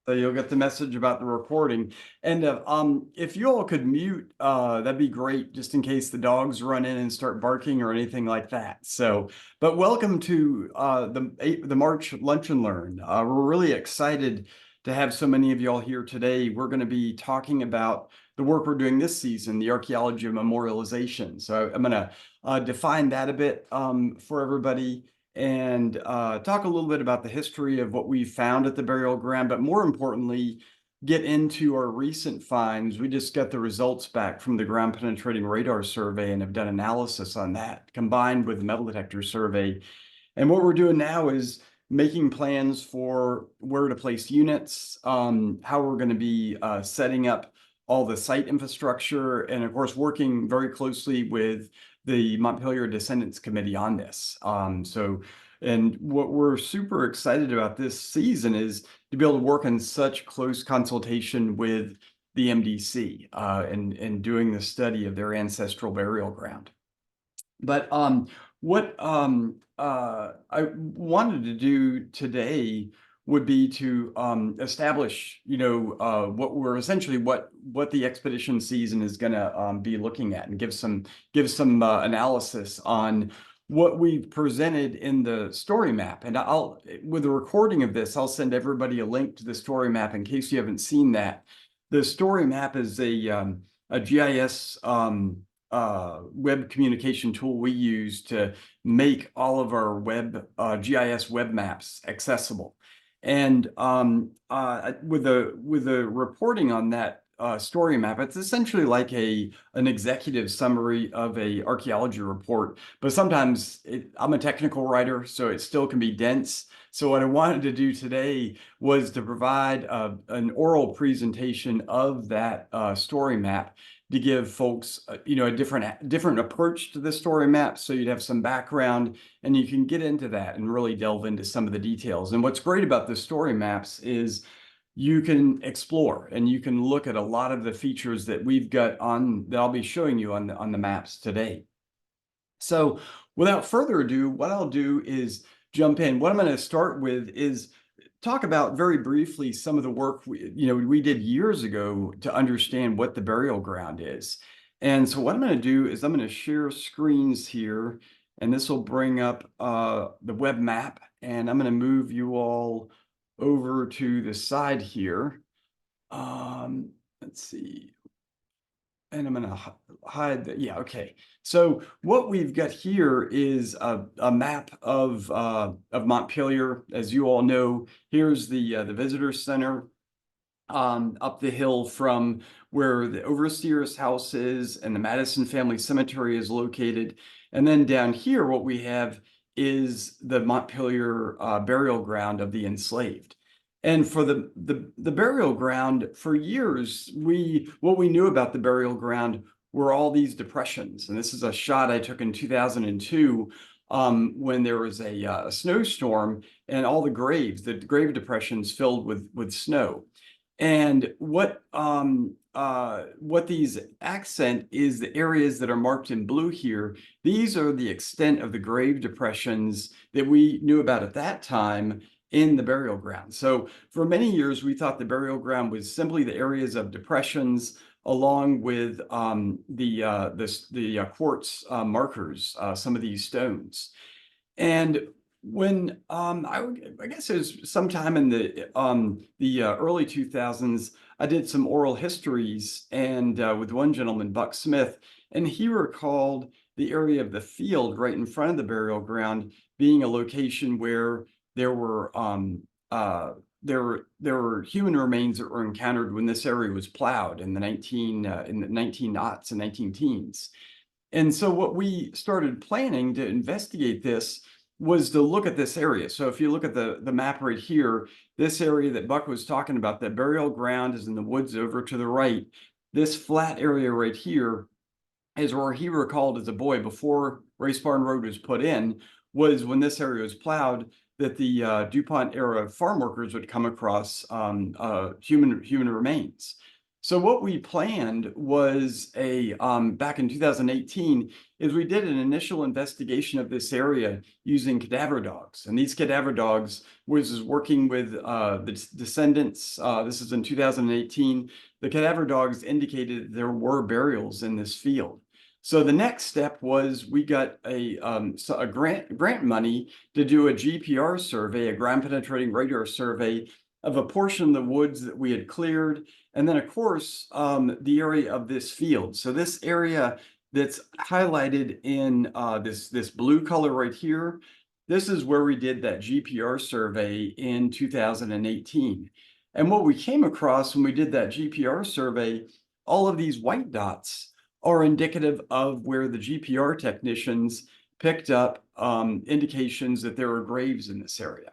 So you'll get the message about the recording. And if you all could mute, that'd be great, just in case the dogs run in and start barking or anything like that. So, but welcome to the March Lunch and Learn. We're really excited to have so many of y'all here today. We're going to be talking about the work we're doing this season, the Archaeology of Memorialization. So I'm going to define that a bit for everybody and talk a little bit about the history of what we found at the burial ground, but more importantly, get into our recent finds. We just got the results back from the ground penetrating radar survey and have done analysis on that, combined with the metal detector survey. And what we're doing now is making plans for where to place units, how we're going to be setting up all the site infrastructure, and of course, working very closely with the Montpelier Descendants Committee on this. And what we're super excited about this season is to be able to work in such close consultation with the MDC and doing the study of their ancestral burial ground. But what I wanted to do today would be to establish, what we're essentially what the expedition season is going to be looking at, and give some analysis on what we presented in the story map. And with a recording of this, I'll send everybody a link to the story map in case you haven't seen that. The story map is a GIS web communication tool we use to make all of our GIS web maps accessible. And with the reporting on that story map, it's essentially like an executive summary of a archaeology report, but sometimes I'm a technical writer, so it still can be dense. So what I wanted to do today was to provide an oral presentation of that story map to give folks, a different approach to the story map, so you'd have some background and you can get into that and really delve into some of the details. And what's great about the story maps is you can explore and you can look at a lot of the features that we've got that I'll be showing you on the maps today. So without further ado, what I'll do is jump in. What I'm going to start with is talk about very briefly some of the work we did years ago to understand what the burial ground is. And so what I'm going to do is I'm going to share screens here, and this will bring up the web map, and I'm going to move you all over to the side here. Let's see. And I'm going to hide that. Yeah, okay. So what we've got here is a map of Montpelier. As you all know, here's the visitor center up the hill from where the overseer's house is and the Madison Family Cemetery is located. And then down here, what we have is the Montpelier burial ground of the enslaved. And for the burial ground, for years, what we knew about the burial ground were all these depressions. And this is a shot I took in 2002 when there was a snowstorm, and all the grave depressions filled with snow. And what these accent is the areas that are marked in blue here. These are the extent of the grave depressions that we knew about at that time in the burial ground. So for many years, we thought the burial ground was simply the areas of depressions, along with the quartz markers, some of these stones. And when I guess it was sometime in the early 2000s, I did some oral histories and with one gentleman, Buck Smith, and he recalled the area of the field right in front of the burial ground being a location where there were human remains that were encountered when this area was plowed in the 1900s and 1910s. And so what we started planning to investigate this was to look at this area. So if you look at the map right here, this area that Buck was talking about, that burial ground is in the woods over to the right. This flat area right here is where he recalled as a boy, before Race Barn Road was put in, was when this area was plowed, that the DuPont era farm workers would come across human remains. So what we planned was back in 2018 is we did an initial investigation of this area using cadaver dogs. And these cadaver dogs was working with the descendants. This is in 2018. The cadaver dogs indicated there were burials in this field. So the next step was we got a grant money to do a GPR survey, a ground penetrating radar survey of a portion of the woods that we had cleared. And then, of course, the area of this field. So this area that's highlighted in this blue color right here, this is where we did that GPR survey in 2018. And what we came across when we did that GPR survey, all of these white dots are indicative of where the GPR technicians picked up indications that there were graves in this area.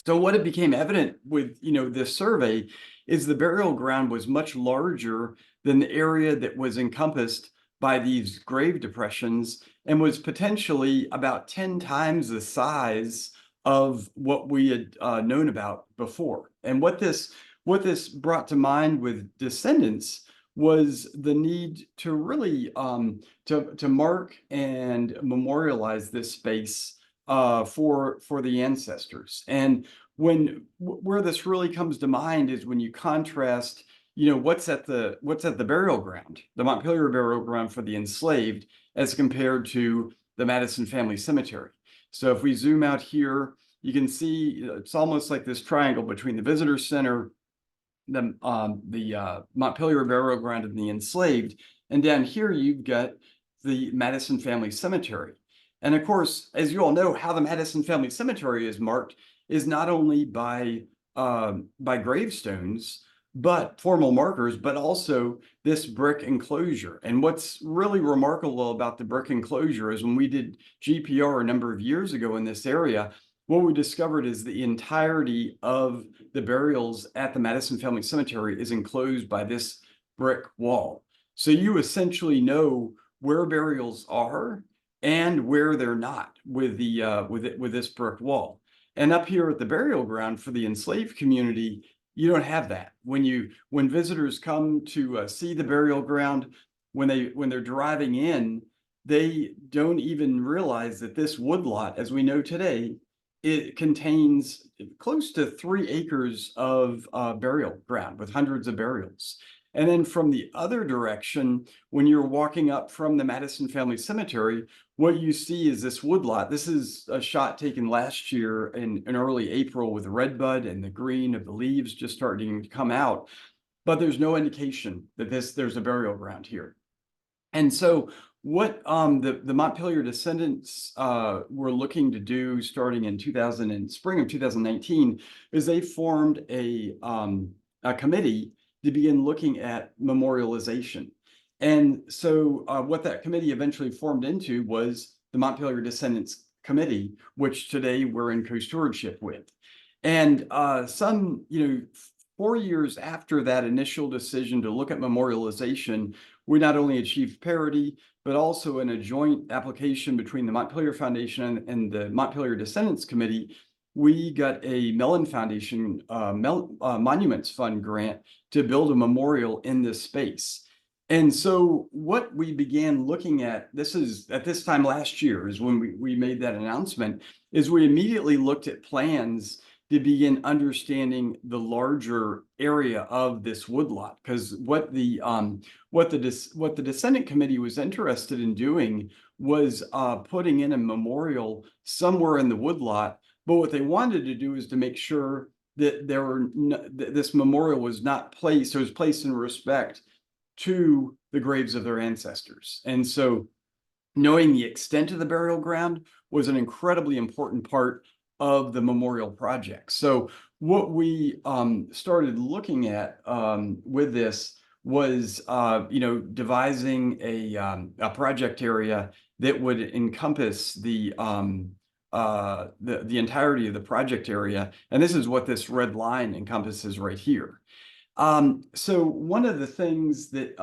So what it became evident with, this survey is the burial ground was much larger than the area that was encompassed by these grave depressions and was potentially about 10 times the size of what we had known about before. And what this brought to mind with descendants was the need to really to mark and memorialize this space for the ancestors. And where this really comes to mind is when you contrast, what's at the burial ground, the Montpelier Burial Ground for the enslaved, as compared to the Madison Family Cemetery. So if we zoom out here, you can see it's almost like this triangle between the visitor center, the Montpelier Burial Ground, and the enslaved. And down here, you've got the Madison Family Cemetery. And of course, as you all know, how the Madison Family Cemetery is marked is not only by gravestones, but formal markers, but also this brick enclosure. And what's really remarkable about the brick enclosure is when we did GPR a number of years ago in this area, what we discovered is the entirety of the burials at the Madison Family Cemetery is enclosed by this brick wall. So you essentially know where burials are and where they're not with this brick wall. And up here at the burial ground for the enslaved community, you don't have that. When visitors come to see the burial ground, when they're driving in, they don't even realize that this woodlot, as we know today, it contains close to 3 acres of burial ground with hundreds of burials. And then from the other direction, when you're walking up from the Madison Family Cemetery, what you see is this woodlot. This is a shot taken last year in early April with the redbud and the green of the leaves just starting to come out. But there's no indication that there's a burial ground here. And so what the Montpelier descendants were looking to do starting in spring of 2019 is they formed a committee to begin looking at memorialization. And so what that committee eventually formed into was the Montpelier Descendants Committee, which today we're in co-stewardship with. And 4 years after that initial decision to look at memorialization, we not only achieved parity, but also in a joint application between the Montpelier Foundation and the Montpelier Descendants Committee, we got a Mellon Foundation Monuments Fund grant to build a memorial in this space. And so what we began looking at, at this time last year is when we made that announcement, is we immediately looked at plans to begin understanding the larger area of this woodlot. Because what the Descendant Committee was interested in doing was putting in a memorial somewhere in the woodlot. But what they wanted to do is to make sure that this memorial was not placed, or was placed in respect to the graves of their ancestors. And so knowing the extent of the burial ground was an incredibly important part of the memorial project. So what we started looking at with this was devising a project area that would encompass the entirety of the project area. And this is what this red line encompasses right here. So one of the things that,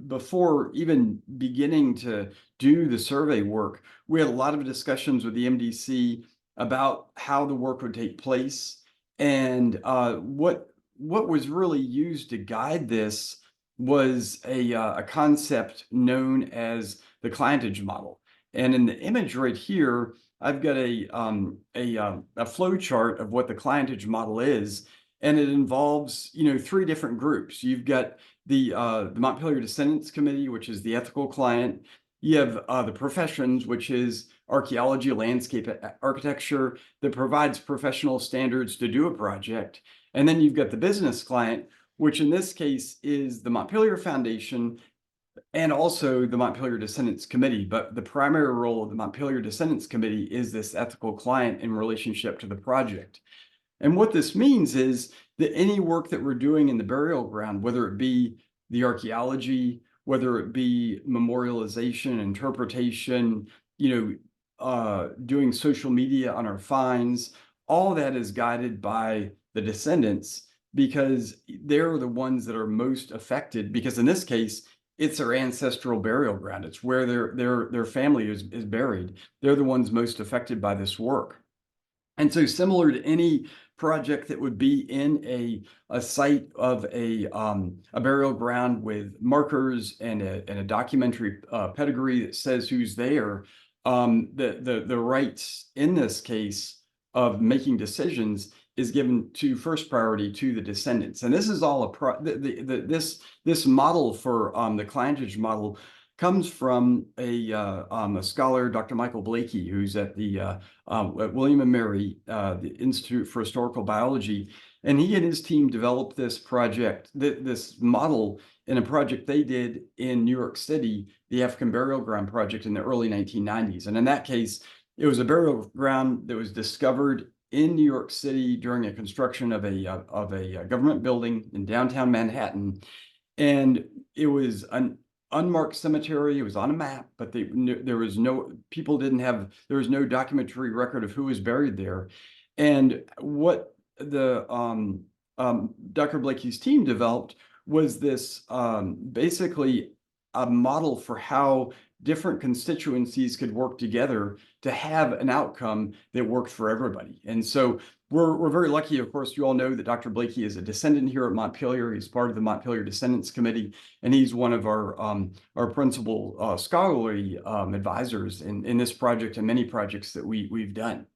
before even beginning to do the survey work, we had a lot of discussions with the MDC about how the work would take place and what what was really used to guide this was a concept known as the clientage model. And in the image right here, I've got a flow chart of what the clientage model is, and it involves, you know, three different groups. You've got the Montpelier Descendants Committee, which is the ethical client. You have the professions, which is archaeology, landscape architecture, that provides professional standards to do a project. And then you've got the business client, which in this case is the Montpelier Foundation and also the Montpelier Descendants Committee. But the primary role of the Montpelier Descendants Committee is this ethical client in relationship to the project. And what this means is that any work that we're doing in the burial ground, whether it be the archaeology, whether it be memorialization, interpretation, doing social media on our finds, all that is guided by the descendants because they're the ones that are most affected. Because in this case, it's their ancestral burial ground. It's where their family is buried. They're the ones most affected by this work. And so similar to any project that would be in a site of a burial ground with markers and a documentary pedigree that says who's there, the rights in this case of making decisions is given to first priority to the descendants. And this is all this model for the clientage model comes from a scholar, Dr. Michael Blakey, who's at the at William and Mary, the Institute for Historical Biology. And he and his team developed this project, this model in a project they did in New York City, the African Burial Ground Project in the early 1990s. And in that case, it was a burial ground that was discovered in New York City during a construction of a government building in downtown Manhattan. And it was an unmarked cemetery. It was on a map, but there was no documentary record of who was buried there. And what the Dr. Blakey's team developed was this basically a model for how different constituencies could work together to have an outcome that worked for everybody. And so we're very lucky. Of course, you all know that Dr. Blakey is a descendant here at Montpelier. He's part of the Montpelier Descendants Committee, and he's one of our principal scholarly advisors in this project and many projects that we've done.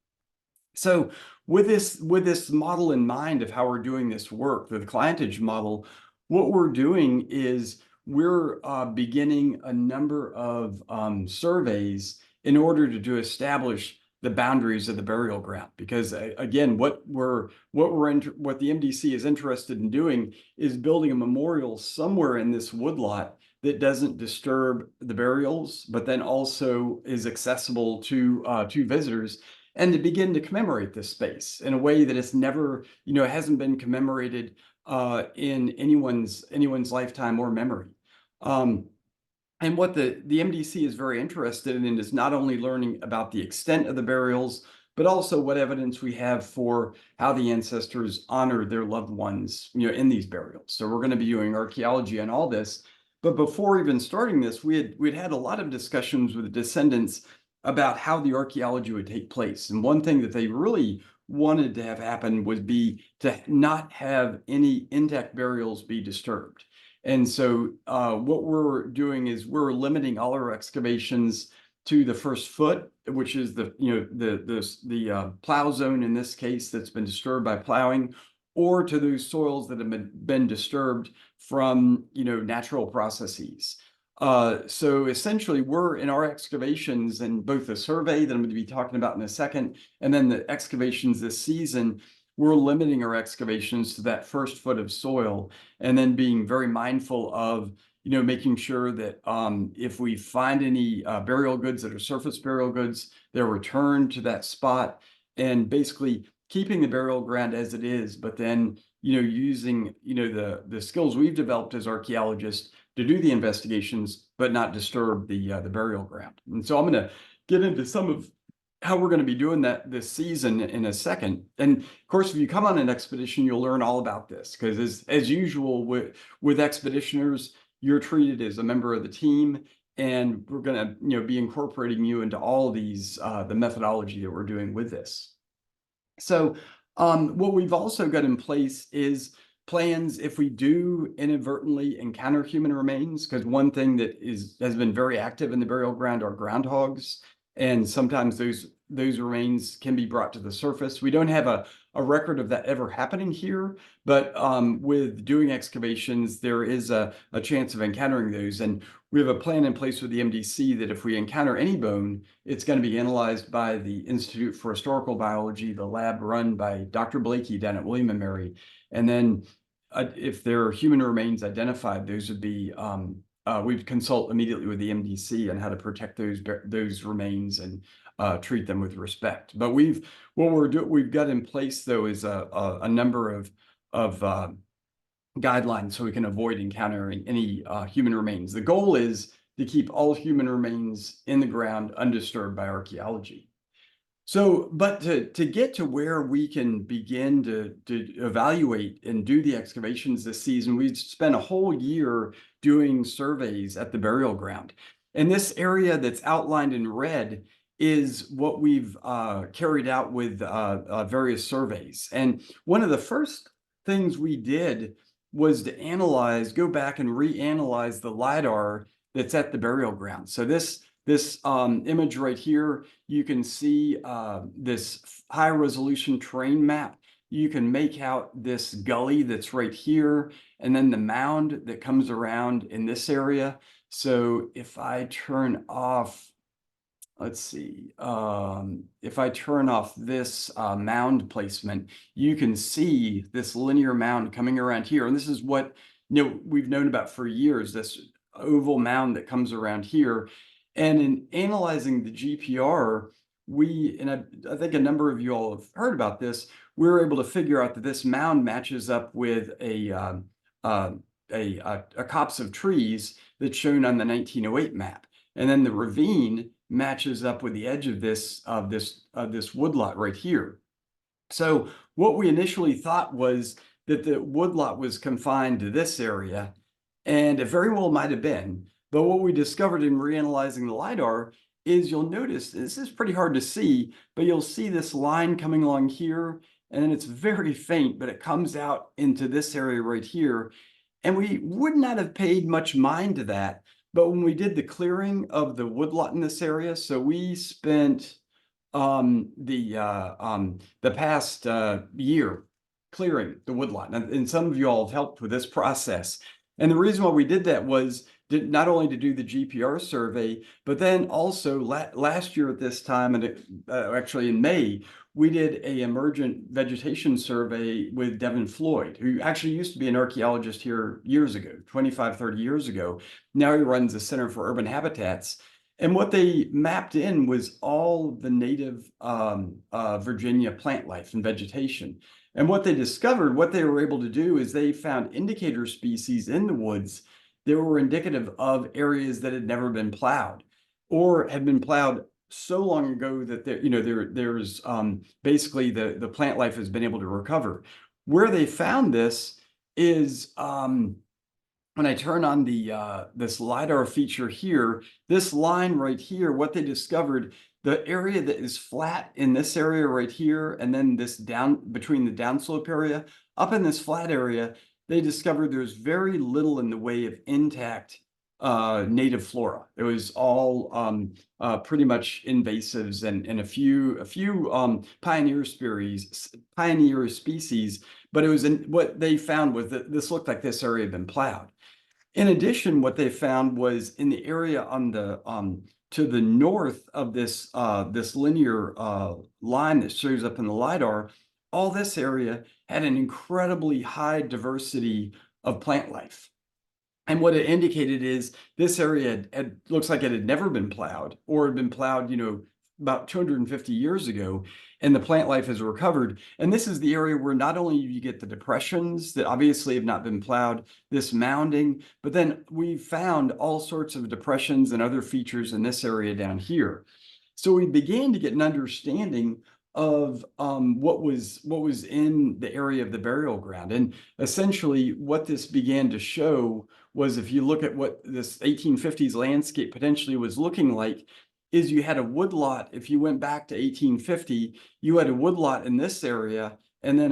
So with this model in mind of how we're doing this work, the clientage model, what we're doing is we're beginning a number of surveys in order to establish the boundaries of the burial ground. Because again, what the MDC is interested in doing is building a memorial somewhere in this woodlot that doesn't disturb the burials, but then also is accessible to visitors, and to begin to commemorate this space in a way that it's never, it hasn't been commemorated in anyone's lifetime or memory. And what the MDC is very interested in is not only learning about the extent of the burials, but also what evidence we have for how the ancestors honored their loved ones, in these burials. So we're going to be doing archaeology on all this. But before even starting this, we'd had a lot of discussions with the descendants about how the archaeology would take place. And one thing that they really wanted to have happen would be to not have any intact burials be disturbed. And so what we're doing is we're limiting all our excavations to the first foot, which is the plow zone in this case that's been disturbed by plowing, or to those soils that have been disturbed from natural processes. So essentially, we're in our excavations, and both the survey that I'm going to be talking about in a second, and then the excavations this season, we're limiting our excavations to that first foot of soil, and then being very mindful of, making sure that if we find any burial goods that are surface burial goods, they're returned to that spot, and basically keeping the burial ground as it is, but then, using, the skills we've developed as archaeologists to do the investigations, but not disturb the burial ground. And so I'm going to get into some of how we're going to be doing that this season in a second. And of course, if you come on an expedition, you'll learn all about this, because as usual with expeditioners, you're treated as a member of the team, and we're going to be incorporating you into all these the methodology that we're doing with this. So what we've also got in place is plans if we do inadvertently encounter human remains, because one thing that has been very active in the burial ground are groundhogs, and sometimes those remains can be brought to the surface. We don't have a record of that ever happening here, but with doing excavations, there is a chance of encountering those. And we have a plan in place with the MDC that if we encounter any bone, it's going to be analyzed by the Institute for Historical Biology, the lab run by Dr. Blakey down at William & Mary. And then if there are human remains identified, those would be we'd consult immediately with the MDC on how to protect those remains and treat them with respect. But we've got in place though is a number of guidelines so we can avoid encountering any human remains. The goal is to keep all human remains in the ground undisturbed by archaeology. So, but to get to where we can begin to evaluate and do the excavations this season, we've spent a whole year doing surveys at the burial ground. And this area that's outlined in red is what we've carried out with various surveys. And one of the first things we did was to go back and reanalyze the LiDAR that's at the burial ground. So this image right here, you can see this high resolution terrain map. You can make out this gully that's right here, and then the mound that comes around in this area. So if I turn off, let's see, if I turn off this mound placement, you can see this linear mound coming around here. And this is what we've known about for years, this oval mound that comes around here. And in analyzing the GPR, I think a number of you all have heard about this, we were able to figure out that this mound matches up with a copse of trees that's shown on the 1908 map. And then the ravine matches up with the edge of this woodlot right here. So what we initially thought was that the woodlot was confined to this area, and it very well might have been. But what we discovered in reanalyzing the LiDAR is you'll notice, this is pretty hard to see, but you'll see this line coming along here, and then it's very faint, but it comes out into this area right here. And we would not have paid much mind to that. But when we did the clearing of the woodlot in this area, so we spent the past year clearing the woodlot, and some of you all have helped with this process. And the reason why we did that was not only to do the GPR survey, but then also last year at this time, and actually in May, we did a emergent vegetation survey with Devin Floyd, who actually used to be an archaeologist here years ago, 25, 30 years ago. Now he runs the Center for Urban Habitats. And what they mapped in was all the native Virginia plant life and vegetation. And what they discovered, what they were able to do is they found indicator species in the woods that were indicative of areas that had never been plowed or had been plowed so long ago that there's basically the plant life has been able to recover. Where they found this is when I turn on this LiDAR feature here, this line right here, what they discovered, the area that is flat in this area right here, and then this down between the downslope area, up in this flat area, they discovered there's very little in the way of intact native flora. It was all pretty much invasives and a few pioneer species, but it was what they found was that this looked like this area had been plowed. In addition, what they found was in the area on the to the north of this this linear line that shows up in the LiDAR, all this area had an incredibly high diversity of plant life. And what it indicated is this area looks like it had never been plowed or had been plowed, about 250 years ago, and the plant life has recovered. And this is the area where not only do you get the depressions that obviously have not been plowed, this mounding, but then we found all sorts of depressions and other features in this area down here. So we began to get an understanding of what was in the area of the burial ground. And essentially what this began to show was, if you look at what this 1850s landscape potentially was looking like, is you had a woodlot. If you went back to 1850, you had a woodlot in this area, and then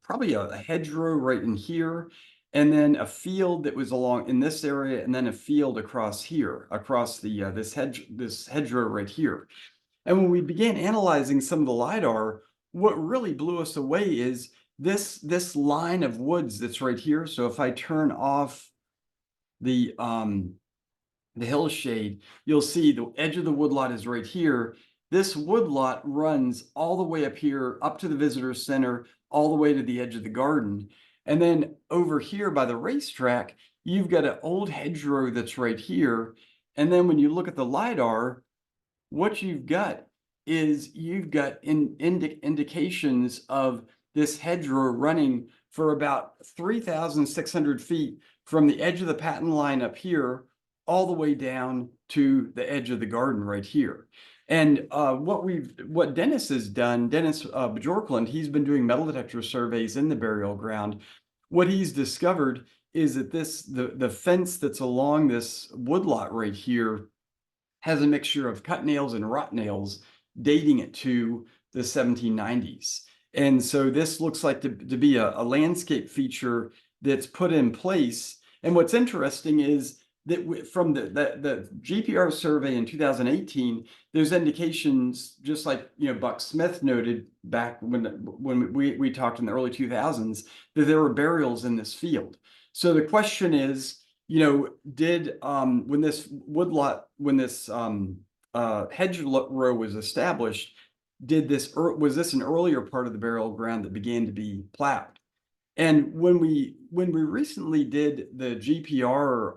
probably a hedgerow right in here, and then a field that was along in this area, and then a field across here, across the this hedgerow right here. And when we began analyzing some of the LiDAR, what really blew us away is this line of woods that's right here. So if I turn off the hillshade, you'll see the edge of the woodlot is right here. This woodlot runs all the way up here, up to the visitor center, all the way to the edge of the garden. And then over here by the racetrack, you've got an old hedgerow that's right here. And then when you look at the LiDAR, what you've got is you've got indications of this hedgerow running for about 3,600 feet from the edge of the patent line up here all the way down to the edge of the garden right here. And what Dennis has done, Dennis Bjorklund, he's been doing metal detector surveys in the burial ground. What he's discovered is that the fence that's along this woodlot right here has a mixture of cut nails and rot nails dating it to the 1790s. And so this looks like to be a landscape feature that's put in place. And what's interesting is that from the GPR survey in 2018, there's indications, just like Buck Smith noted back when we talked in the early 2000s, that there were burials in this field. So the question is, did when this hedge row was established, was this an earlier part of the burial ground that began to be plowed? And when we recently did the GPR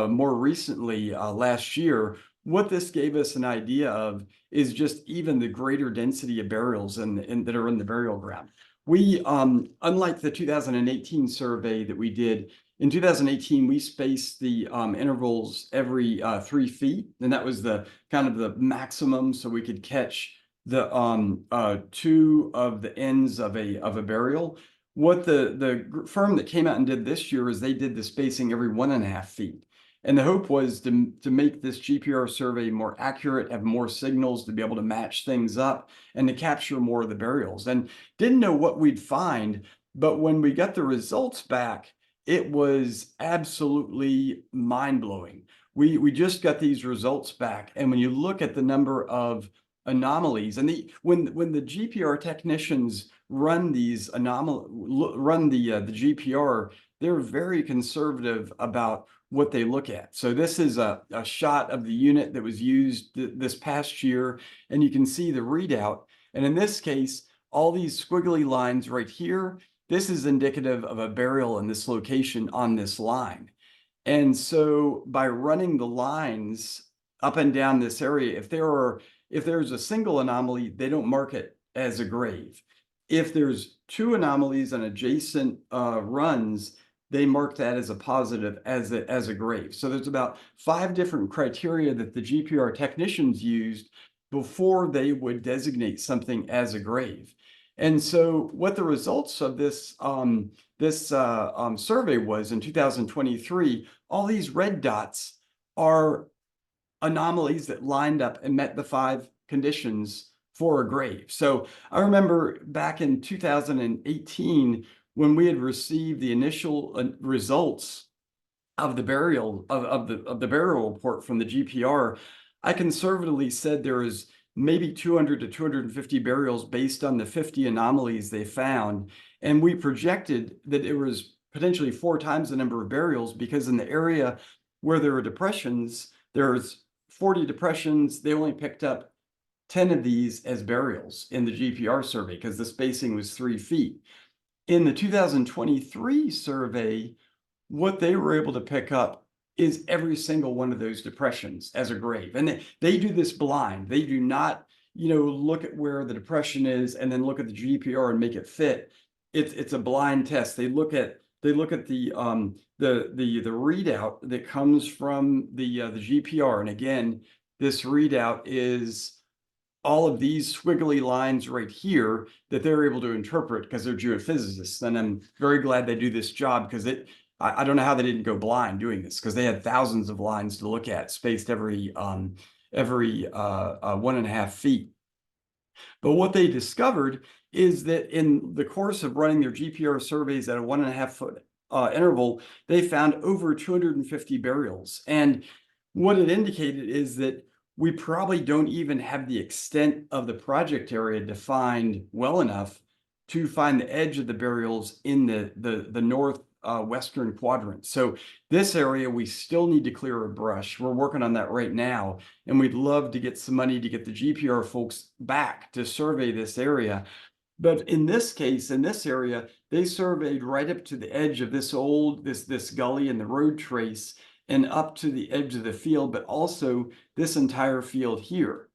more recently last year, what this gave us an idea of is just even the greater density of burials that are in the burial ground. We, unlike the 2018 survey that we did, in 2018, we spaced the intervals every 3 feet, and that was the kind of the maximum, so we could catch the two of the ends of a burial. What the firm that came out and did this year is they did the spacing every 1.5 feet. And the hope was to make this GPR survey more accurate, have more signals to be able to match things up and to capture more of the burials. And didn't know what we'd find, but when we got the results back, it was absolutely mind-blowing. We just got these results back, and when you look at the number of anomalies, and when the GPR technicians run these the GPR, they're very conservative about what they look at. So this is a shot of the unit that was used this past year, and you can see the readout. And in this case, all these squiggly lines right here, this is indicative of a burial in this location on this line. And so by running the lines up and down this area, if there's a single anomaly, they don't mark it as a grave. If there's two anomalies on adjacent runs, they mark that as a positive, as a grave. So there's about 5 different criteria that the GPR technicians used before they would designate something as a grave. And so what the results of this survey was in 2023, all these red dots are anomalies that lined up and met the 5 conditions for a grave. So I remember back in 2018, when we had received the initial results of the burial of the burial report from the GPR, I conservatively said there was maybe 200 to 250 burials based on the 50 anomalies they found. And we projected that it was potentially 4 times the number of burials, because in the area where there were depressions, there's 40 depressions. They only picked up 10 of these as burials in the GPR survey because the spacing was 3 feet. In the 2023 survey, what they were able to pick up is every single one of those depressions as a grave. And they do this blind. They do not, look at where the depression is and then look at the GPR and make it fit. It's a blind test. They look at the readout that comes from the GPR. And again, this readout is all of these squiggly lines right here that they're able to interpret because they're geophysicists. And I'm very glad they do this job, because I don't know how they didn't go blind doing this, because they had thousands of lines to look at, spaced every 1.5 feet. But what they discovered is that in the course of running their GPR surveys at a 1.5 foot interval, they found over 250 burials. And what it indicated is that we probably don't even have the extent of the project area defined well enough to find the edge of the burials in the north western quadrant. So this area, we still need to clear a brush. We're working on that right now, and we'd love to get some money to get the GPR folks back to survey this area. But in this case, in this area, they surveyed right up to the edge of this gully and the road trace and up to the edge of the field, but also this entire field here.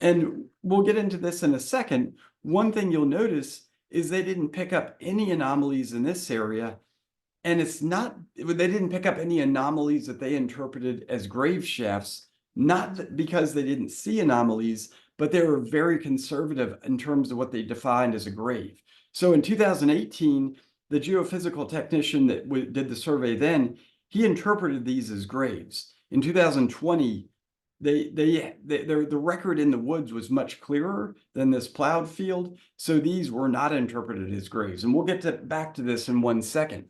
And we'll get into this in a second. One thing you'll notice is they didn't pick up any anomalies in this area. And it's not, they didn't pick up any anomalies that they interpreted as grave shafts, not because they didn't see anomalies, but they were very conservative in terms of what they defined as a grave. So in 2018, the geophysical technician that did the survey then, he interpreted these as graves. In 2020, the record in the woods was much clearer than this plowed field, so these were not interpreted as graves. And we'll get back to this in 1 second.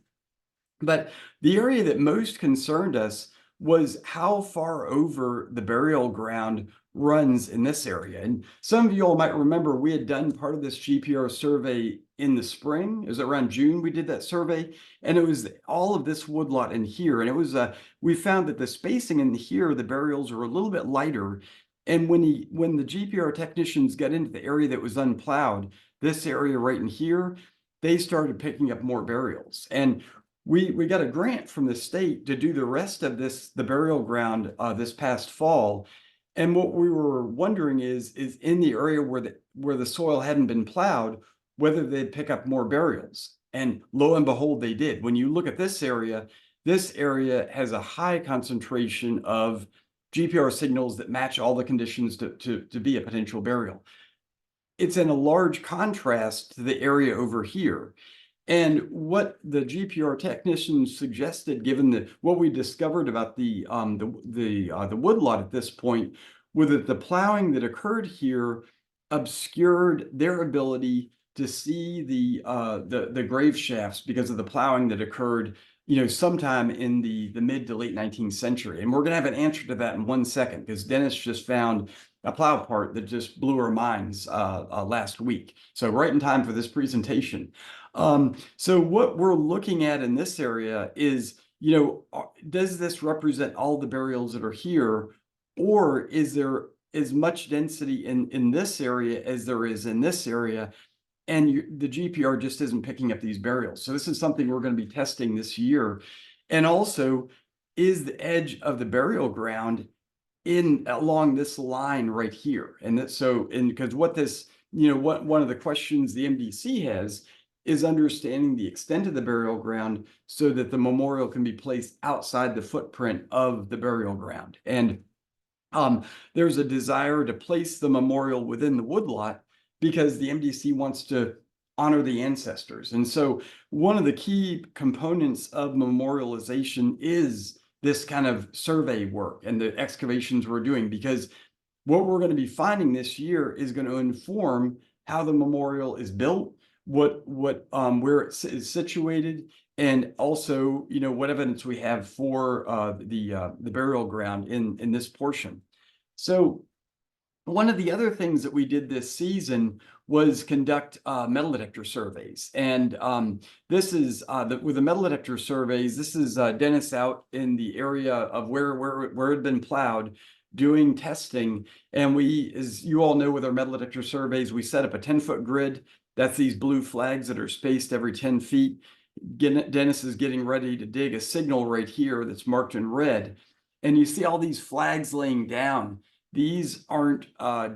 But the area that most concerned us was how far over the burial ground runs in this area. And some of you all might remember we had done part of this GPR survey in the spring. It was around June we did that survey, and it was all of this woodlot in here. And it was we found that the spacing in here, the burials were a little bit lighter. And when the GPR technicians got into the area that was unplowed, this area right in here, they started picking up more burials. And we got a grant from the state to do the rest of the burial ground this past fall. And what we were wondering is in the area where the soil hadn't been plowed, whether they'd pick up more burials. And lo and behold, they did. When you look at this area has a high concentration of GPR signals that match all the conditions to be a potential burial. It's in a large contrast to the area over here. And what the GPR technicians suggested, given what we discovered about the woodlot at this point, was that the plowing that occurred here obscured their ability to see the grave shafts because of the plowing that occurred, sometime in the mid to late 19th century. And we're going to have an answer to that in 1 second, because Dennis just found a plow part that just blew our minds last week. So right in time for this presentation. So what we're looking at in this area is, does this represent all the burials that are here, or is there as much density in this area as there is in this area? And the GPR just isn't picking up these burials. So this is something we're going to be testing this year. And also, is the edge of the burial ground along this line right here? And because what this, one of the questions the MDC has is understanding the extent of the burial ground so that the memorial can be placed outside the footprint of the burial ground. And there's a desire to place the memorial within the woodlot because the MDC wants to honor the ancestors. And so one of the key components of memorialization is this kind of survey work and the excavations we're doing, because what we're going to be finding this year is going to inform how the memorial is built, where it is situated, and also, what evidence we have for the burial ground in this portion. So one of the other things that we did this season was conduct metal detector surveys. And this is with the metal detector surveys, this is Dennis out in the area of where it had been plowed, doing testing. And we, as you all know, with our metal detector surveys, we set up a 10-foot grid. That's these blue flags that are spaced every 10 feet. Dennis is getting ready to dig a signal right here that's marked in red. And you see all these flags laying down. These aren't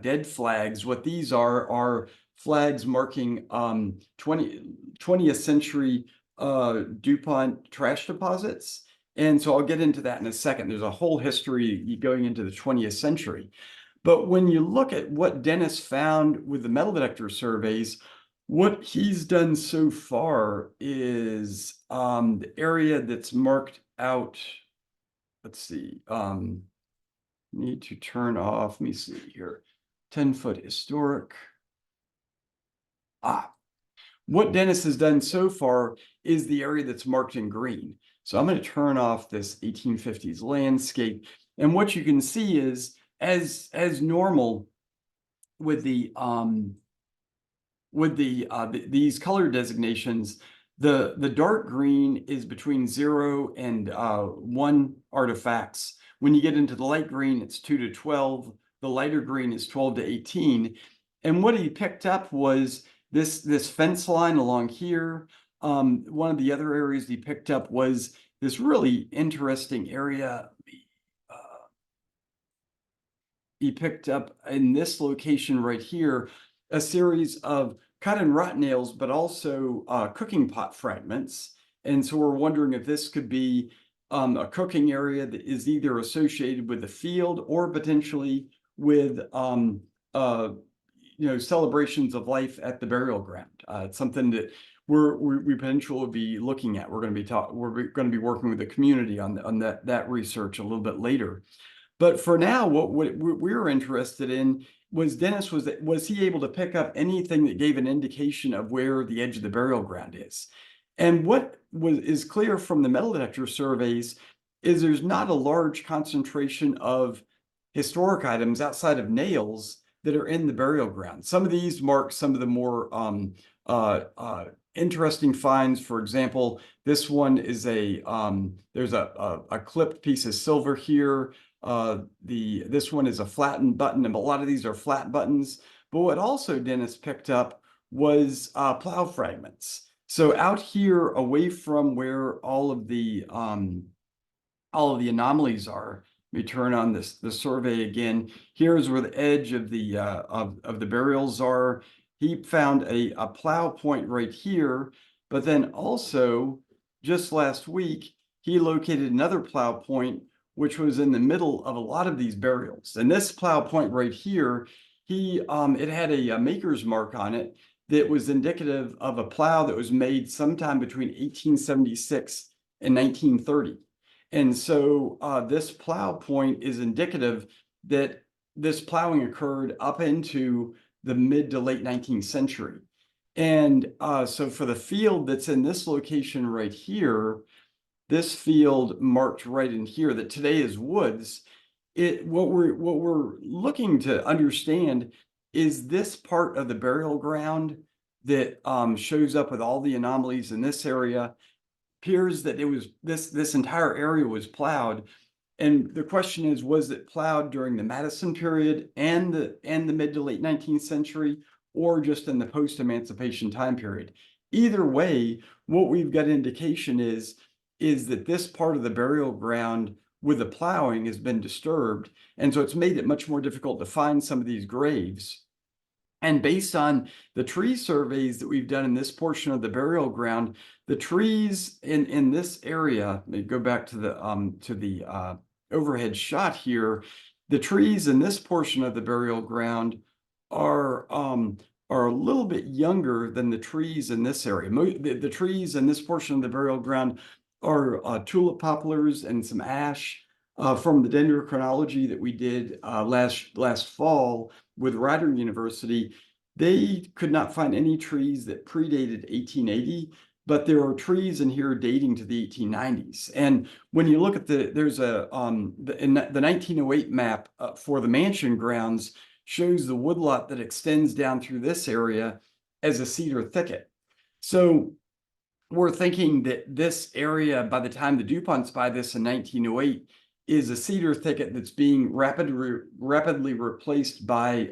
dead flags. What these are flags marking 20th century DuPont trash deposits. And so I'll get into that in a second. There's a whole history going into the 20th century. But when you look at what Dennis found with the metal detector surveys, what he's done so far is the area that's marked out. Let's see. Need to turn off. Let me see here. 10-foot historic. Ah, what Dennis has done so far is the area that's marked in green. So I'm going to turn off this 1850s landscape. And what you can see is, as normal with these color designations, the dark green is between 0 and 1 artifacts. When you get into the light green, it's 2 to 12. The lighter green is 12 to 18. And what he picked up was this fence line along here. One of the other areas he picked up was this really interesting area. He picked up in this location right here a series of cut and rot nails, but also cooking pot fragments. And so we're wondering if this could be a cooking area that is either associated with the field or potentially with celebrations of life at the burial ground. It's something that we potentially will be looking at. We're going to be working with the community on that research a little bit later. But for now, what we're interested in was Dennis, was he able to pick up anything that gave an indication of where the edge of the burial ground is? And what is clear from the metal detector surveys is there's not a large concentration of historic items outside of nails that are in the burial ground. Some of these mark some of the more interesting finds. For example, this one is there's a clipped piece of silver here. This one is a flattened button, and a lot of these are flat buttons. But what also Dennis picked up was plow fragments. So out here, away from where all of the anomalies are. Let me turn on the survey again. Here's where the edge of the burials are. He found a plow point right here, but then also just last week he located another plow point which was in the middle of a lot of these burials. And this plow point right here, it had a maker's mark on it that was indicative of a plow that was made sometime between 1876 and 1930. And so this plow point is indicative that this plowing occurred up into the mid to late 19th century. And so for the field that's in this location right here, this field marked right in here that today is woods, what we're looking to understand is this part of the burial ground that shows up with all the anomalies in this area. Appears that it was this entire area was plowed, and the question is, was it plowed during the Madison period and the mid to late 19th century, or just in the post-emancipation time period? Either way, what we've got indication is that this part of the burial ground with the plowing has been disturbed, and so it's made it much more difficult to find some of these graves. And based on the tree surveys that we've done in this portion of the burial ground, the trees in this area, let me go back to the overhead shot here. The trees in this portion of the burial ground are a little bit younger than the trees in this area. The trees in this portion of the burial ground are tulip poplars and some ash. From the dendrochronology that we did last fall with Rider University, they could not find any trees that predated 1880, but there are trees in here dating to the 1890s. And when you look at there's the 1908 map for the mansion grounds shows the woodlot that extends down through this area as a cedar thicket. So we're thinking that this area, by the time the DuPonts buy this in 1908, is a cedar thicket that's being rapidly replaced by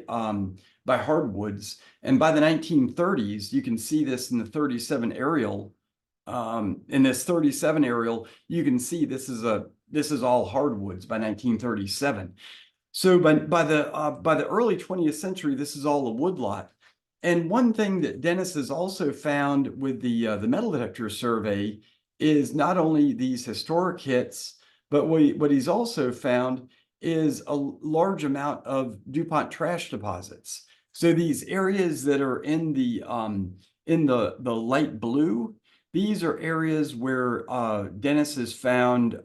hardwoods. And by the 1930s, you can see this in the 37 aerial. In this 37 aerial, you can see this is all hardwoods by 1937. So by the early 20th century, this is all a woodlot. And one thing that Dennis has also found with the metal detector survey is not only these historic hits, but what he's also found is a large amount of DuPont trash deposits. So these areas that are in the light blue, these are areas where Dennis has found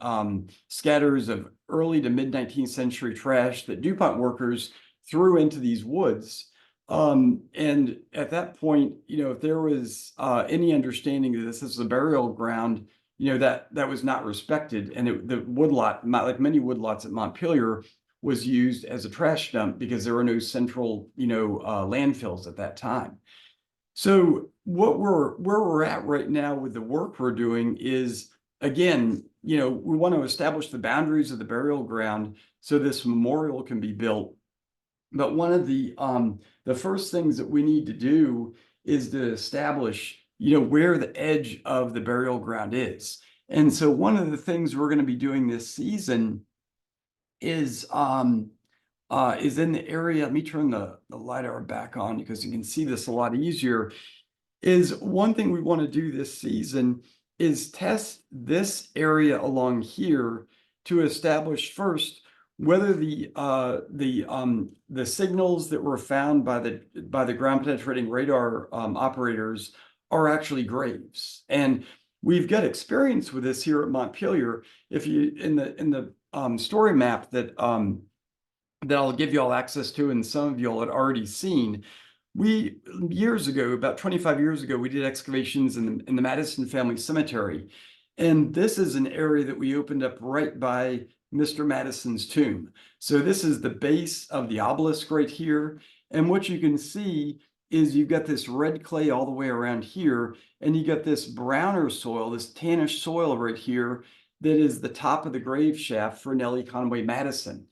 scatters of early to mid 19th century trash that DuPont workers threw into these woods. And at that point, if there was any understanding that this is a burial ground, that was not respected, and the woodlot, like many woodlots at Montpelier, was used as a trash dump because there were no central, landfills at that time. So where we're at right now with the work we're doing is, again, we want to establish the boundaries of the burial ground so this memorial can be built. But one of the first things that we need to do is to establish, where the edge of the burial ground is. And so one of the things we're going to be doing this season is in the area. Let me turn the LiDAR back on because you can see this a lot easier. Is one thing we want to do this season is test this area along here to establish first whether the signals that were found by the ground penetrating radar operators are actually graves. And we've got experience with this here at Montpelier. If you in the story map that I'll give you all access to, and some of you all had already seen, we years ago, about 25 years ago, we did excavations in the Madison family cemetery. And this is an area that we opened up right by Mr. Madison's tomb. So this is the base of the obelisk right here. And what you can see is you've got this red clay all the way around here, and you got this browner soil, this tannish soil right here, that is the top of the grave shaft for Nellie Conway Madison.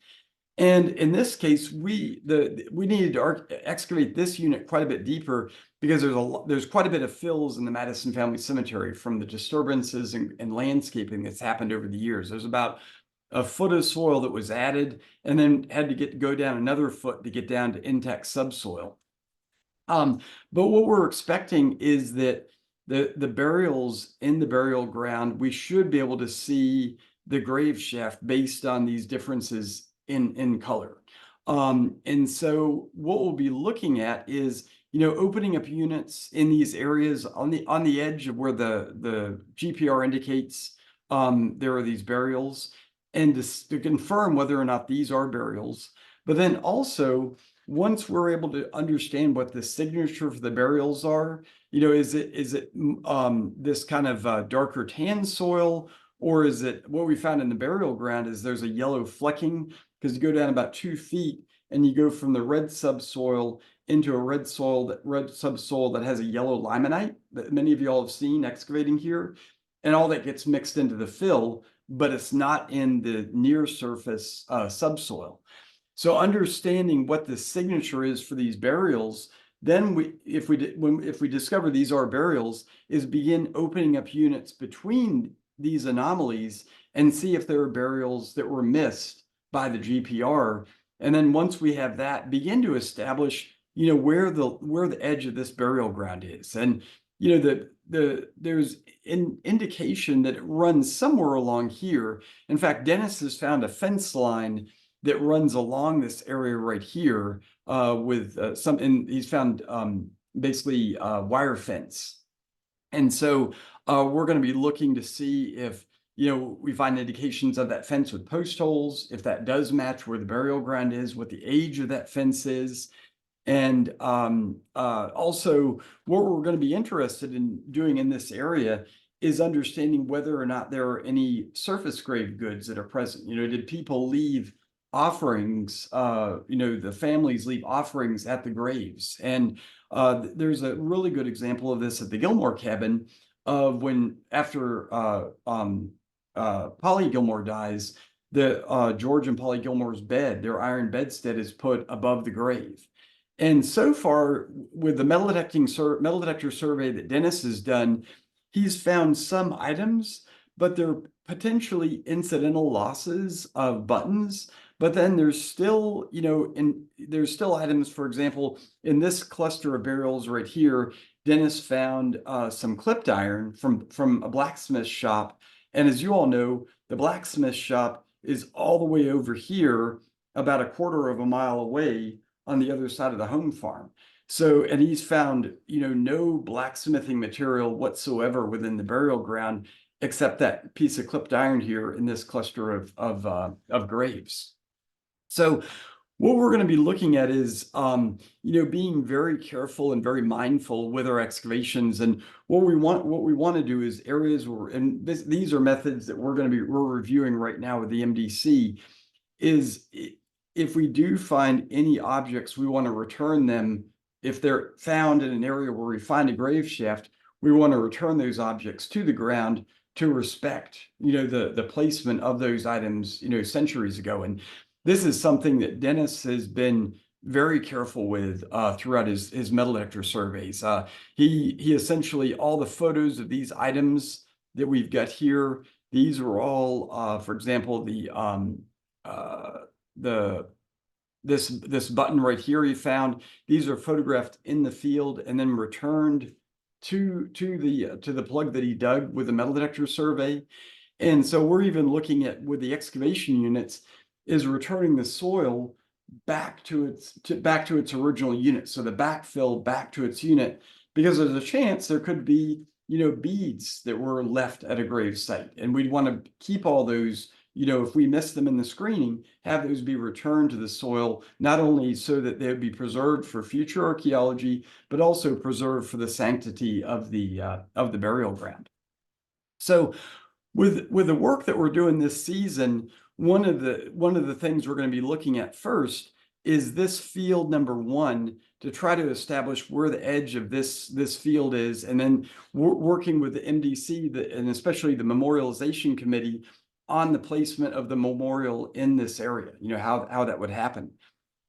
And in this case, we needed to excavate this unit quite a bit deeper because there's quite a bit of fills in the Madison family cemetery from the disturbances and landscaping that's happened over the years. There's about a foot of soil that was added and then had to go down another foot to get down to intact subsoil. But what we're expecting is that the burials in the burial ground, we should be able to see the grave shaft based on these differences in color. And so what we'll be looking at is, opening up units in these areas on the edge of where the GPR indicates there are these burials, and to confirm whether or not these are burials. But then also, once we're able to understand what the signature for the burials are, is it this kind of darker tan soil, or is it what we found in the burial ground is there's a yellow flecking, because you go down about 2 feet and you go from the red subsoil into a red subsoil that has a yellow limonite that many of you all have seen excavating here, and all that gets mixed into the fill, but it's not in the near surface subsoil. So understanding what the signature is for these burials, then if we discover these are burials, is begin opening up units between these anomalies and see if there are burials that were missed by the GPR. And then once we have that, begin to establish, where the edge of this burial ground is. And there's an indication that it runs somewhere along here. In fact, Dennis has found a fence line that runs along this area right here with and he's found basically wire fence. And so we're going to be looking to see if, we find indications of that fence with post holes, if that does match where the burial ground is, what the age of that fence is. And also what we're going to be interested in doing in this area is understanding whether or not there are any surface grave goods that are present. Did people leave offerings, the families leave offerings at the graves? And there's a really good example of this at the Gilmore cabin of when after Polly Gilmore dies, George and Polly Gilmore's bed, their iron bedstead, is put above the grave. And so far, with the metal detector survey that Dennis has done, he's found some items, but they're potentially incidental losses of buttons. But then there's still, there's still items. For example, in this cluster of burials right here, Dennis found some clipped iron from a blacksmith shop. And as you all know, the blacksmith shop is all the way over here, about a quarter of a mile away on the other side of the home farm. So, and he's found, no blacksmithing material whatsoever within the burial ground, except that piece of clipped iron here in this cluster of graves. So What we're going to be looking at is, being very careful and very mindful with our excavations. And what we want to do is areas where, and these are methods that we're reviewing right now with the MDC, is if we do find any objects, we want to return them. If they're found in an area where we find a grave shaft, we want to return those objects to the ground to respect, the placement of those items, centuries ago. And this is something that Dennis has been very careful with throughout his metal detector surveys. He essentially, all the photos of these items that we've got here, these were all, for example, the this button right here he found. These are photographed in the field and then returned to the plug that he dug with the metal detector survey. And so we're even looking at, with the excavation units, is returning the soil back to its original unit. So the backfill back to its unit, because there's a chance there could be, beads that were left at a grave site. And we'd want to keep all those, if we miss them in the screening, have those be returned to the soil, not only so that they would be preserved for future archaeology, but also preserved for the sanctity of the burial ground. So with the work that we're doing this season, one of the things we're going to be looking at first is this field number 1, to try to establish where the edge of this field is, and then working with the MDC and especially the Memorialization Committee on the placement of the memorial in this area, how that would happen.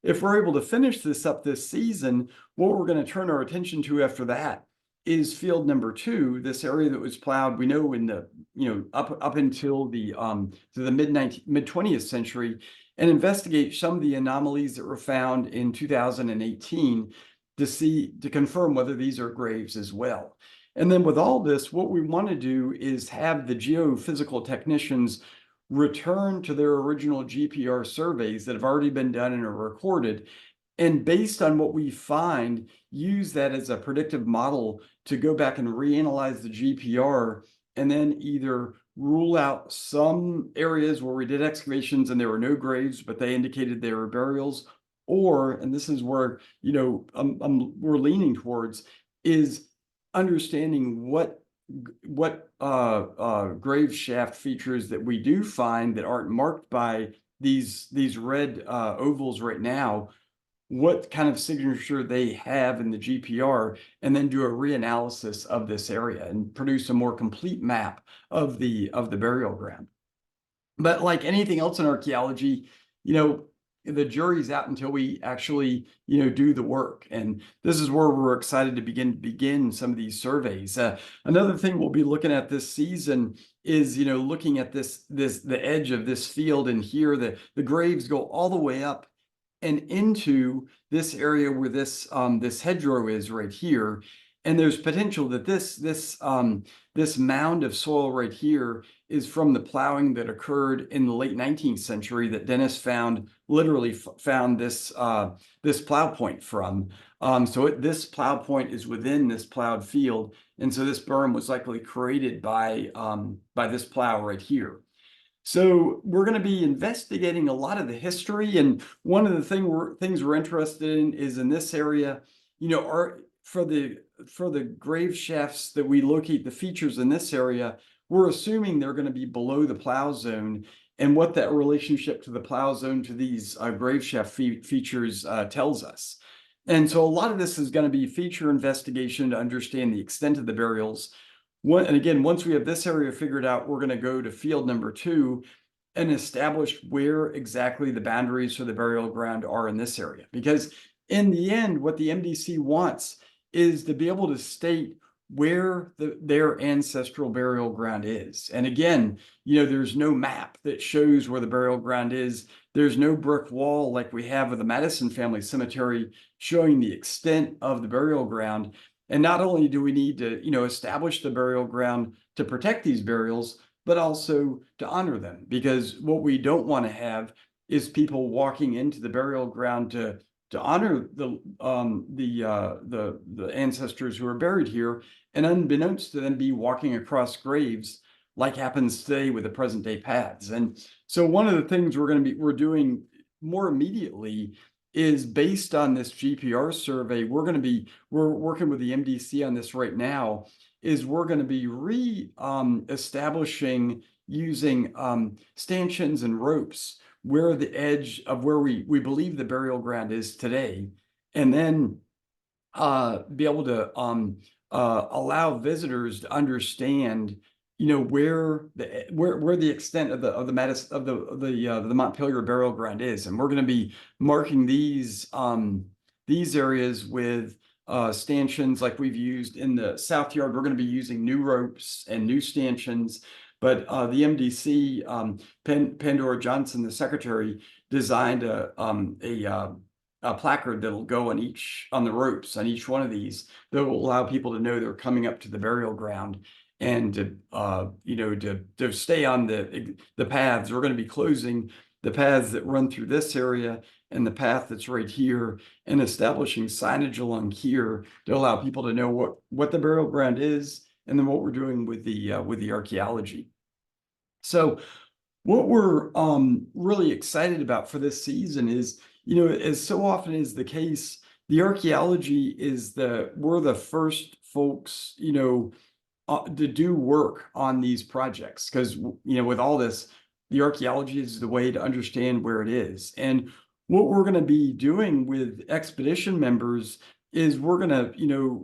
If we're able to finish this up this season, what we're going to turn our attention to after that is field number 2, this area that was plowed, we know, in the, up until the to the mid 20th century, and investigate some of the anomalies that were found in 2018 to confirm whether these are graves as well. And then with all this, what we want to do is have the geophysical technicians return to their original GPR surveys that have already been done and are recorded. And based on what we find, use that as a predictive model to go back and reanalyze the GPR, and then either rule out some areas where we did excavations and there were no graves, but they indicated they were burials, or, and this is where, we're leaning towards, is understanding what grave shaft features that we do find that aren't marked by these red ovals right now, what kind of signature they have in the GPR, and then do a reanalysis of this area and produce a more complete map of the burial ground. But like anything else in archaeology, the jury's out until we actually, do the work. And this is where we're excited to begin some of these surveys. Another thing we'll be looking at this season is, looking at the edge of this field, and here the graves go all the way up and into this area where this hedgerow is right here. And there's potential that this mound of soil right here is from the plowing that occurred in the late 19th century that Dennis literally found this plow point from. So this plow point is within this plowed field, and so this berm was likely created by this plow right here. So we're going to be investigating a lot of the history, and one of the things we're interested in is in this area, for the grave shafts that we locate the features in this area, we're assuming they're going to be below the plow zone, and what that relationship to the plow zone to these grave shaft features tells us. And so a lot of this is going to be feature investigation to understand the extent of the burials. And again, once we have this area figured out, we're going to go to field number 2 and establish where exactly the boundaries for the burial ground are in this area. Because in the end, what the MDC wants is to be able to state where their ancestral burial ground is. And again, there's no map that shows where the burial ground is. There's no brick wall like we have with the Madison family cemetery showing the extent of the burial ground. And not only do we need to, establish the burial ground to protect these burials, but also to honor them, because what we don't want to have is people walking into the burial ground to honor the ancestors who are buried here, and unbeknownst to them, be walking across graves like happens today with the present day paths. And so one of the things we're doing more immediately is based on this GPR survey. We're working with the MDC on this right now, is we're going to be establishing using stanchions and ropes where the edge of where we believe the burial ground is today, and then be able to allow visitors to understand, where the extent of the Montpelier Burial Ground is, and we're going to be marking these areas with stanchions like we've used in the South Yard. We're going to be using new ropes and new stanchions, but the MDC, Pandora Johnson, the secretary, designed a placard that'll go on the ropes on each one of these that will allow people to know they're coming up to the burial ground, and to stay on the paths. We're going to be closing the paths that run through this area and the path that's right here, and establishing signage along here to allow people to know what the burial ground is, and then what we're doing with the archaeology. So what we're really excited about for this season is, as so often is the case, the archaeology we're the first folks, to do work on these projects, because, with all this, the archaeology is the way to understand where it is. And what we're going to be doing with expedition members is we're going to,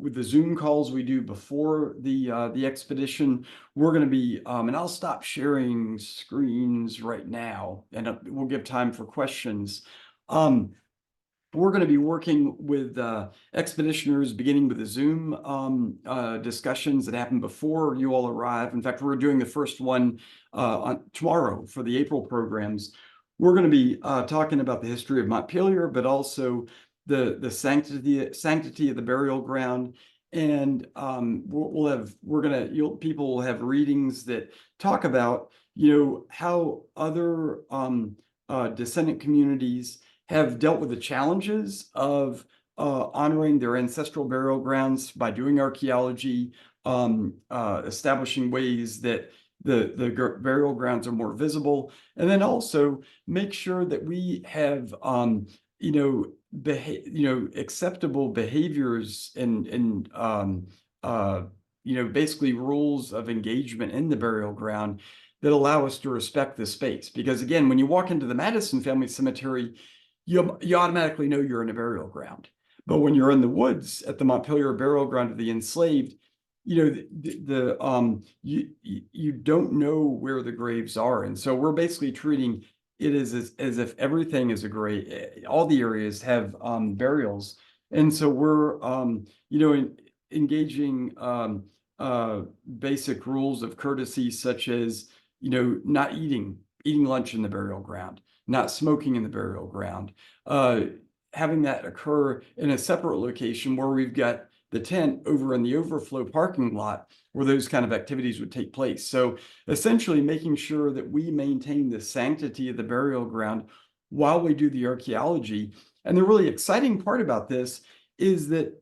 with the Zoom calls we do before the expedition, we're going to be, and I'll stop sharing screens right now, and we'll give time for questions. We're going to be working with expeditioners, beginning with the Zoom discussions that happen before you all arrive. In fact, we're doing the first one tomorrow for the April programs. We're going to be talking about the history of Montpelier, but also the sanctity of the burial ground. And people will have readings that talk about, how other descendant communities have dealt with the challenges of honoring their ancestral burial grounds by doing archaeology, establishing ways that the burial grounds are more visible, and then also make sure that we have acceptable behaviors and basically rules of engagement in the burial ground that allow us to respect the space. Because again, when you walk into the Madison Family Cemetery, you automatically know you're in a burial ground. But when you're in the woods at the Montpelier Burial Ground of the Enslaved, you don't know where the graves are. And so we're basically treating it as if everything is a grave. All the areas have burials. And so we're, engaging basic rules of courtesy, such as, not eating lunch in the burial ground, not smoking in the burial ground, having that occur in a separate location where we've got the tent over in the overflow parking lot where those kind of activities would take place. So essentially making sure that we maintain the sanctity of the burial ground while we do the archaeology. And the really exciting part about this is that,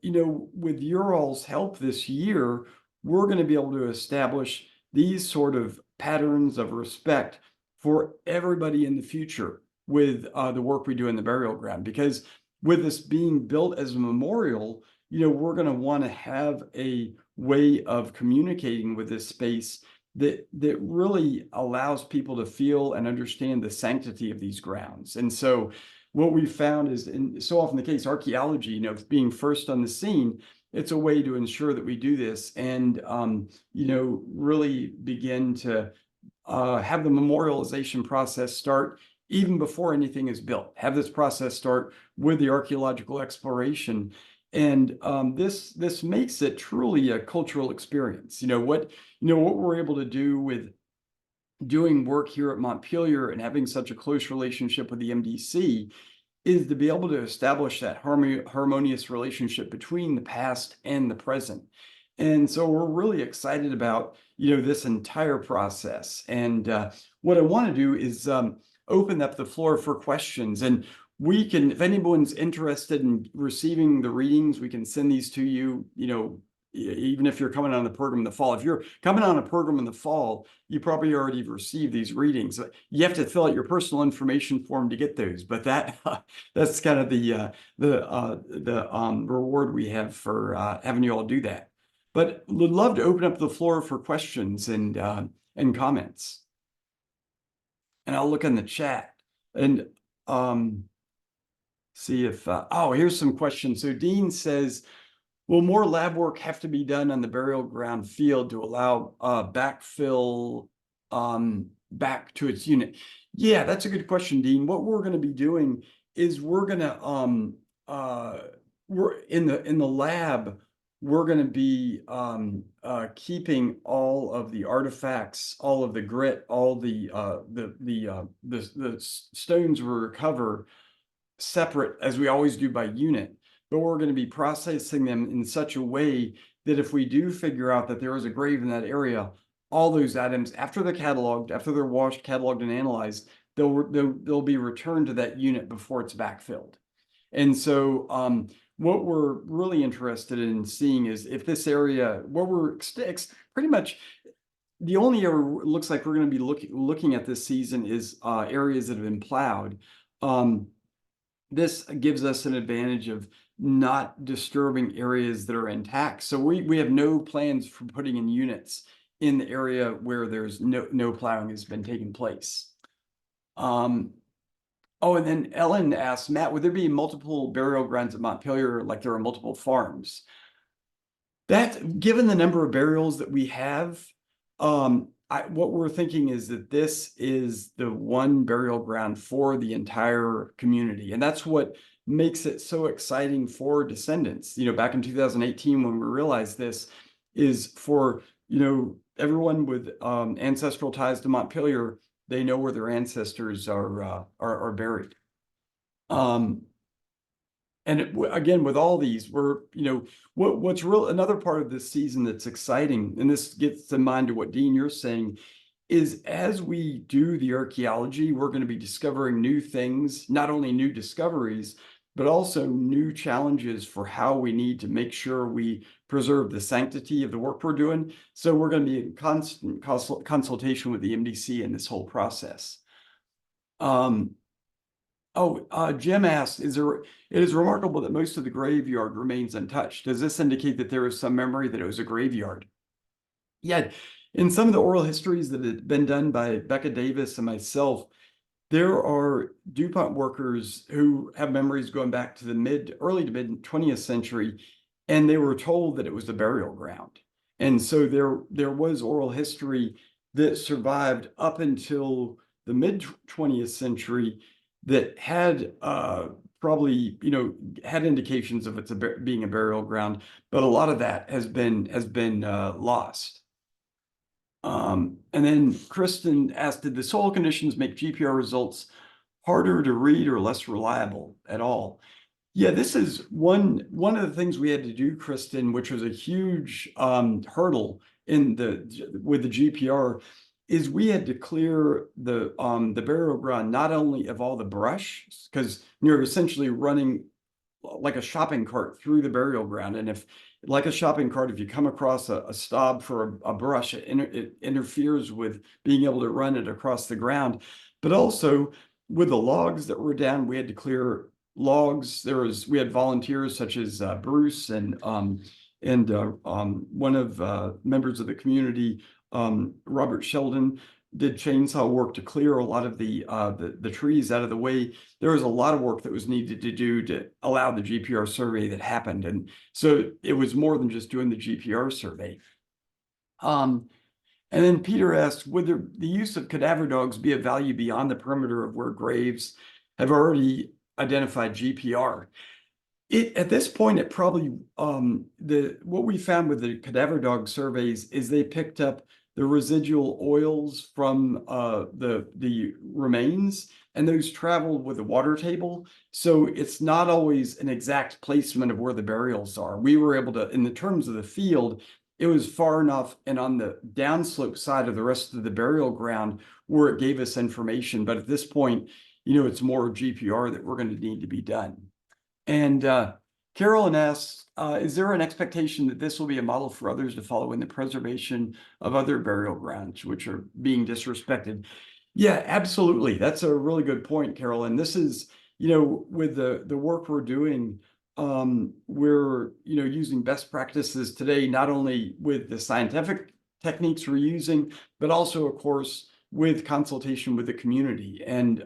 with your all's help this year, we're going to be able to establish these sort of patterns of respect for everybody in the future with the work we do in the burial ground. Because with this being built as a memorial, we're going to want to have a way of communicating with this space that really allows people to feel and understand the sanctity of these grounds. And so what we found is, and so often the case, archaeology, being first on the scene, it's a way to ensure that we do this and, really begin to have the memorialization process start even before anything is built. Have this process start with the archaeological exploration. And this makes it truly a cultural experience. What we're able to do with doing work here at Montpelier and having such a close relationship with the MDC is to be able to establish that harmonious relationship between the past and the present. And so we're really excited about, this entire process. And what I want to do is open up the floor for questions. And we can, if anyone's interested in receiving the readings, we can send these to you, even if you're coming on the program in the fall. If you're coming on a program in the fall, you probably already received these readings. You have to fill out your personal information form to get those, but that's kind of the reward we have for having you all do that. But would love to open up the floor for questions and comments. And I'll look in the chat and see if, oh, here's some questions. So Dean says, will more lab work have to be done on the burial ground field to allow backfill back to its unit? Yeah, that's a good question, Dean. What we're going to be doing is we're in the lab, we're going to be keeping all of the artifacts, all of the grit, all the stones we recover separate, as we always do by unit. But we're going to be processing them in such a way that if we do figure out that there is a grave in that area, all those items, after they're cataloged, after they're washed, cataloged, and analyzed, they'll be returned to that unit before it's backfilled. And so what we're really interested in seeing is if this area, where we're pretty much the only area looks like we're going to be looking at this season is areas that have been plowed. This gives us an advantage of not disturbing areas that are intact. So we have no plans for putting in units in the area where there's no plowing has been taking place. Oh, and then Ellen asked, Matt, would there be multiple burial grounds at Montpelier like there are multiple farms? That, given the number of burials that we have, what we're thinking is that this is the one burial ground for the entire community. And that's what makes it so exciting for descendants. Back in 2018, when we realized this, is for, everyone with ancestral ties to Montpelier, they know where their ancestors are buried. Again, with all these, what's another part of this season that's exciting, and this gets in mind to what Dean you're saying, is as we do the archaeology, we're going to be discovering new things, not only new discoveries, but also new challenges for how we need to make sure we preserve the sanctity of the work we're doing. So we're going to be in constant consultation with the MDC in this whole process. Jim asked, it is remarkable that most of the graveyard remains untouched. Does this indicate that there is some memory that it was a graveyard? Yeah, in some of the oral histories that have been done by Becca Davis and myself, there are DuPont workers who have memories going back to the early to mid 20th century, and they were told that it was the burial ground. And so there was oral history that survived up until the mid 20th century that had probably had indications of being a burial ground, but a lot of that has been lost. And then Kristen asked, did the soil conditions make GPR results harder to read or less reliable at all? Yeah, this is one of the things we had to do, Kristen, which was a huge hurdle with the GPR, is we had to clear the burial ground not only of all the brush, because you're essentially running like a shopping cart through the burial ground, and if you come across a stub for a brush, it interferes with being able to run it across the ground. But also with the logs that were down, we had to clear logs. We had volunteers such as Bruce and one of members of the community, Robert Sheldon, did chainsaw work to clear a lot of the trees out of the way. There was a lot of work that was needed to do to allow the GPR survey that happened. And so it was more than just doing the GPR survey. And then Peter asked, would the use of cadaver dogs be of value beyond the perimeter of where graves have already identified GPR? At this point, it probably, what we found with the cadaver dog surveys is they picked up the residual oils from the remains, and those traveled with the water table. So it's not always an exact placement of where the burials are. We were able to, in the terms of the field, it was far enough and on the downslope side of the rest of the burial ground where it gave us information. But at this point, it's more GPR that we're going to need to be done. And Carolyn asks, is there an expectation that this will be a model for others to follow in the preservation of other burial grounds which are being disrespected? Yeah, absolutely. That's a really good point, Carolyn. This is, with the work we're doing, we're, using best practices today, not only with the scientific techniques we're using, but also, of course, with consultation with the community. And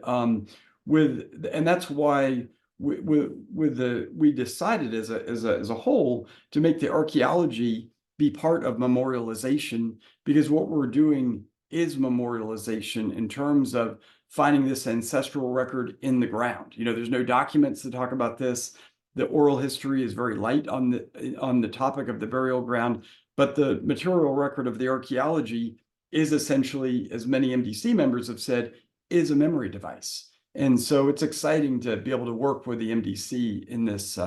that's why we decided as a whole to make the archaeology be part of memorialization, because what we're doing is memorialization in terms of finding this ancestral record in the ground. There's no documents that talk about this. The oral history is very light on the topic of the burial ground, but the material record of the archaeology is essentially, as many MDC members have said, is a memory device. And so it's exciting to be able to work with the MDC in this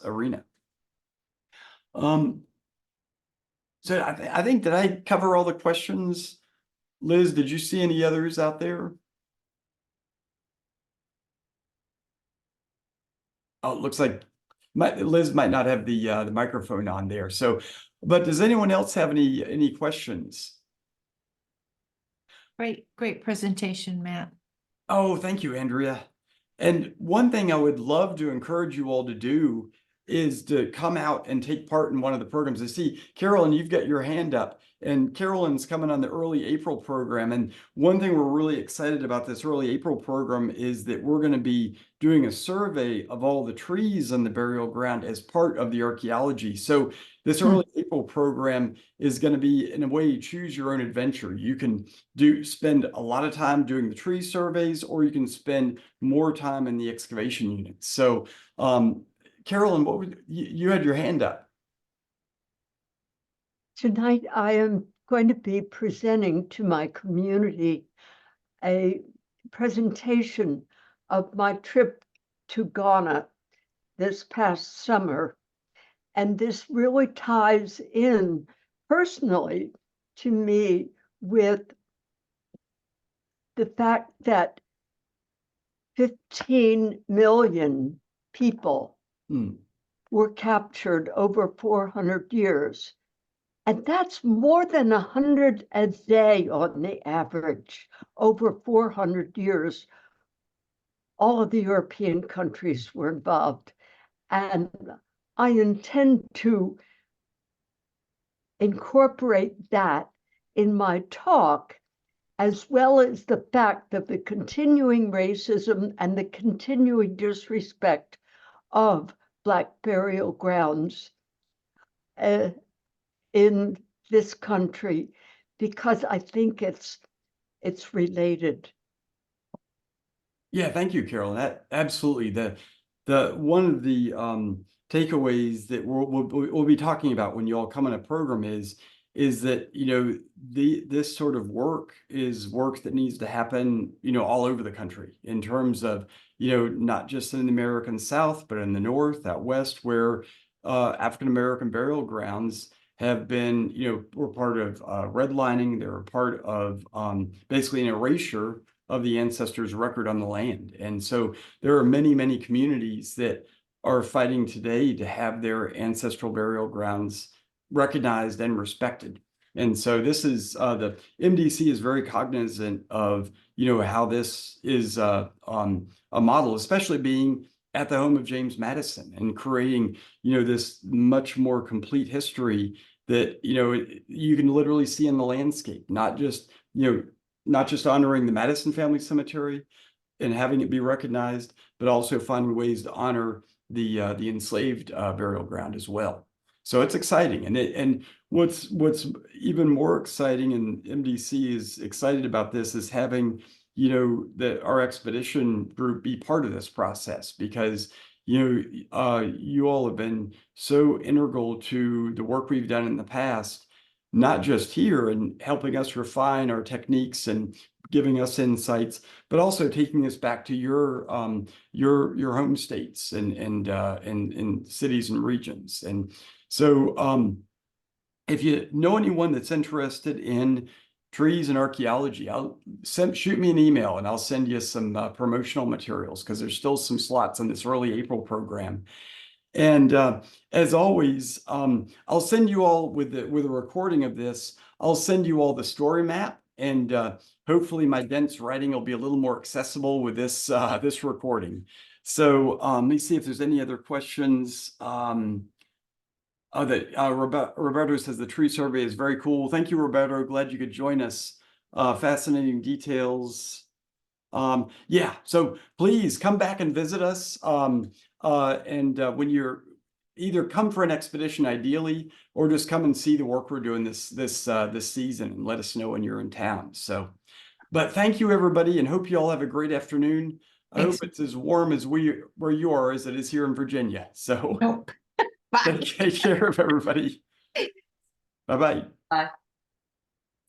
arena. So I think, did I cover all the questions? Liz, did you see any others out there? Oh, it looks like Liz might not have the microphone on there. So, but does anyone else have any questions? Great presentation, Matt. Oh, thank you, Andrea. And one thing I would love to encourage you all to do is to come out and take part in one of the programs. I see, Carolyn, you've got your hand up, and Carolyn's coming on the early April program. And one thing we're really excited about this early April program is that we're going to be doing a survey of all the trees on the burial ground as part of the archaeology. So this early April program is going to be, in a way, choose your own adventure. You can spend a lot of time doing the tree surveys, or you can spend more time in the excavation units. So Carolyn, you had your hand up. Tonight, I am going to be presenting to my community a presentation of my trip to Ghana this past summer. And this really ties in personally to me with the fact that 15 million people were captured over 400 years. And that's more than 100 a day on the average, over 400 years. All of the European countries were involved. And I intend to incorporate that in my talk, as well as the fact of the continuing racism and the continuing disrespect of Black burial grounds in this country, because I think it's related. Yeah, thank you, Carolyn. That absolutely the one of the takeaways that we'll be talking about when you all come on a program is that this sort of work is work that needs to happen all over the country, in terms of not just in the American South, but in the North, out West, where African American burial grounds have been were part of redlining. They're a part of basically an erasure of the ancestors' record on the land. And so there are many communities that are fighting today to have their ancestral burial grounds recognized and respected. And so this is the MDC is very cognizant of how this is a model, especially being at the home of James Madison and creating this much more complete history that you can literally see in the landscape, not just honoring the Madison Family Cemetery and having it be recognized, but also finding ways to honor the enslaved burial ground as well. So it's exciting, and what's even more exciting, and MDC is excited about this, is having our expedition group be part of this process, because you all have been so integral to the work we've done in the past, not just here and helping us refine our techniques and giving us insights, but also taking us back to your home states and cities and regions. And so if you know anyone that's interested in trees and archaeology, shoot me an email and I'll send you some promotional materials, because there's still some slots on this early April program. And as always, I'll send you all with a recording of this. I'll send you all the story map, and hopefully my dense writing will be a little more accessible with this this recording. So let me see if there's any other questions. Roberto says the tree survey is very cool. Thank you, Roberto. Glad you could join us. Fascinating details. Yeah, so please come back and visit us. When you're either come for an expedition, ideally, or just come and see the work we're doing this season and let us know when you're in town. So, but thank you, everybody, and hope you all have a great afternoon. I Thanks. hope it's as warm as where you are as it is here in Virginia. So Nope. Bye. take care of everybody. Bye-bye.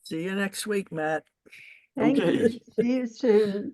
See you next week, Matt. Thank you. Okay. See you soon.